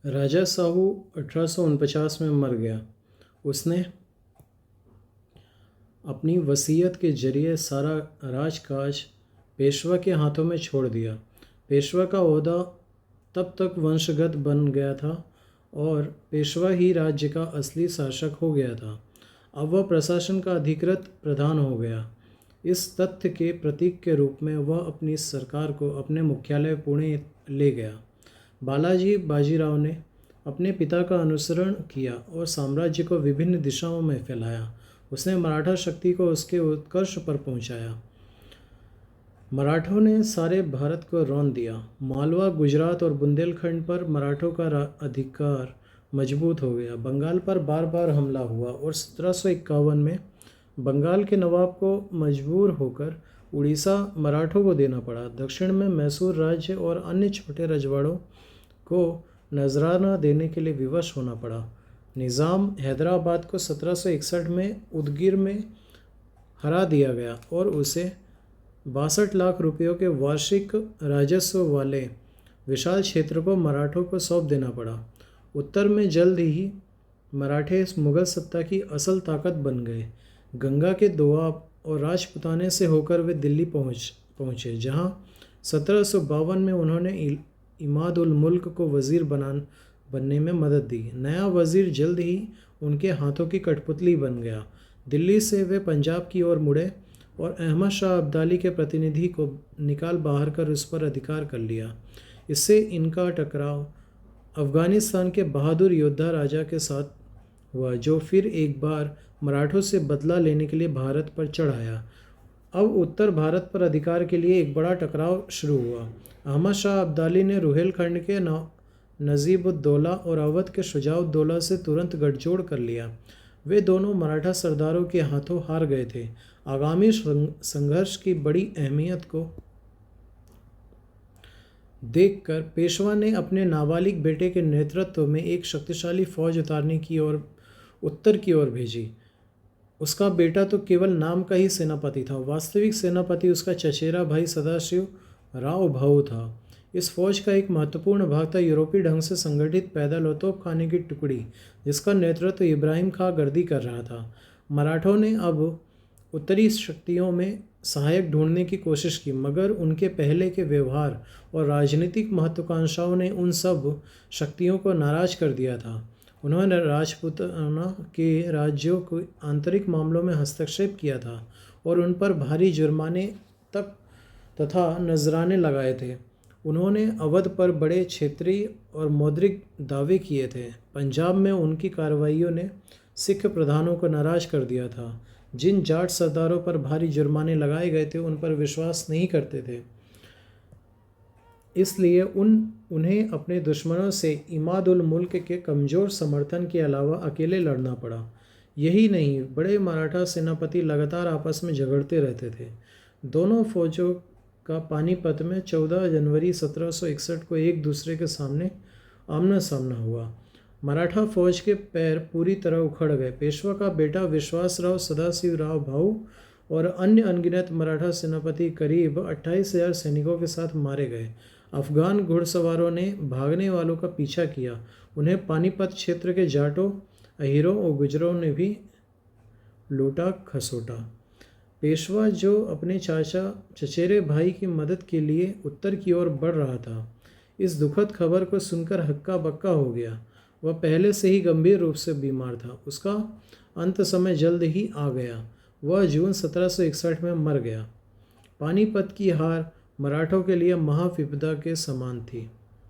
राजा साहू 1849 में मर गया। उसने अपनी वसीयत के जरिए सारा राजकाज पेशवा के हाथों में छोड़ दिया। पेशवा का ओहदा तब तक वंशगत बन गया था और पेशवा ही राज्य का असली शासक हो गया था। अब वह प्रशासन का अधिकृत प्रधान हो गया। इस तथ्य के प्रतीक के रूप में वह अपनी सरकार को अपने मुख्यालय पुणे ले गया। बालाजी बाजीराव ने अपने पिता का अनुसरण किया और साम्राज्य को विभिन्न दिशाओं में फैलाया। उसने मराठा शक्ति को उसके उत्कर्ष पर पहुंचाया। मराठों ने सारे भारत को रौंद दिया। मालवा, गुजरात और बुंदेलखंड पर मराठों का अधिकार मजबूत हो गया। बंगाल पर बार बार हमला हुआ और 1751 में बंगाल के नवाब को मजबूर होकर उड़ीसा मराठों को देना पड़ा। दक्षिण में मैसूर राज्य और अन्य छोटे रजवाड़ों को नजराना देने के लिए विवश होना पड़ा। निज़ाम हैदराबाद को 1761 में उदगिर में हरा दिया गया और उसे 62 लाख रुपयों के वार्षिक राजस्व वाले विशाल क्षेत्र को मराठों को सौंप देना पड़ा। उत्तर में जल्द ही मराठे मुगल सत्ता की असल ताकत बन गए। गंगा के दोआब और राजपुताने से होकर वे दिल्ली पहुँचे, जहाँ 1752 में उन्होंने इमाद उल मुल्क को वज़ीर बनने में मदद दी। नया वज़ीर जल्द ही उनके हाथों की कठपुतली बन गया। दिल्ली से वे पंजाब की ओर मुड़े और अहमद शाह अब्दाली के प्रतिनिधि को निकाल बाहर कर उस पर अधिकार कर लिया। इससे इनका टकराव अफ़गानिस्तान के बहादुर योद्धा राजा के साथ हुआ, जो फिर एक बार मराठों से बदला लेने के लिए भारत पर चढ़ आया। अब उत्तर भारत पर अधिकार के लिए एक बड़ा टकराव शुरू हुआ। अहमद शाह अब्दाली ने रुहेलखंड के नजीब-उद-दौला और अवध के शुजा-उद-दौला से तुरंत गठजोड़ कर लिया। वे दोनों मराठा सरदारों के हाथों हार गए थे। आगामी संघर्ष की बड़ी अहमियत को देखकर पेशवा ने अपने नाबालिग बेटे के नेतृत्व में एक शक्तिशाली फौज उतारने की ओर उत्तर की ओर भेजी। उसका बेटा तो केवल नाम का ही सेनापति था, वास्तविक सेनापति उसका चचेरा भाई सदाशिव राव भाऊ था। इस फौज का एक महत्वपूर्ण भाग था यूरोपीय ढंग से संगठित पैदल और तोपखाने की टुकड़ी, जिसका नेतृत्व इब्राहिम खां गर्दी कर रहा था। मराठों ने अब उत्तरी शक्तियों में सहायक ढूंढने की कोशिश की, मगर उनके पहले के व्यवहार और राजनीतिक महत्वाकांक्षाओं ने उन सब शक्तियों को नाराज कर दिया था। उन्होंने राजपूताना के राज्यों को आंतरिक मामलों में हस्तक्षेप किया था और उन पर भारी जुर्माने तथा नजराने लगाए थे। उन्होंने अवध पर बड़े क्षेत्रीय और मौद्रिक दावे किए थे। पंजाब में उनकी कार्रवाइयों ने सिख प्रधानों को नाराज कर दिया था। जिन जाट सरदारों पर भारी जुर्माने लगाए गए थे उन पर विश्वास नहीं करते थे, इसलिए उन्हें अपने दुश्मनों से इमाद उल मुल्क के कमज़ोर समर्थन के अलावा अकेले लड़ना पड़ा। यही नहीं, बड़े मराठा सेनापति लगातार आपस में झगड़ते रहते थे। दोनों फौजों का पानीपत में 14 जनवरी 1761 को एक दूसरे के सामने आमना सामना हुआ। मराठा फौज के पैर पूरी तरह उखड़ गए। पेशवा का बेटा विश्वासराव सदाशिवराव भाऊ और अन्य अनगिनत मराठा सेनापति करीब 28,000 सैनिकों के साथ मारे गए। अफगान घुड़सवारों ने भागने वालों का पीछा किया। उन्हें पानीपत क्षेत्र के जाटों, अहीरों और गुजरों ने भी लूटा खसोटा। पेशवा, जो अपने चचेरे भाई की मदद के लिए उत्तर की ओर बढ़ रहा था, इस दुखद खबर को सुनकर हक्का बक्का हो गया। वह पहले से ही गंभीर रूप से बीमार था। उसका अंत समय जल्द ही आ गया। वह जून 1761 में मर गया। पानीपत की हार मराठों के लिए महाविपदा के समान थी।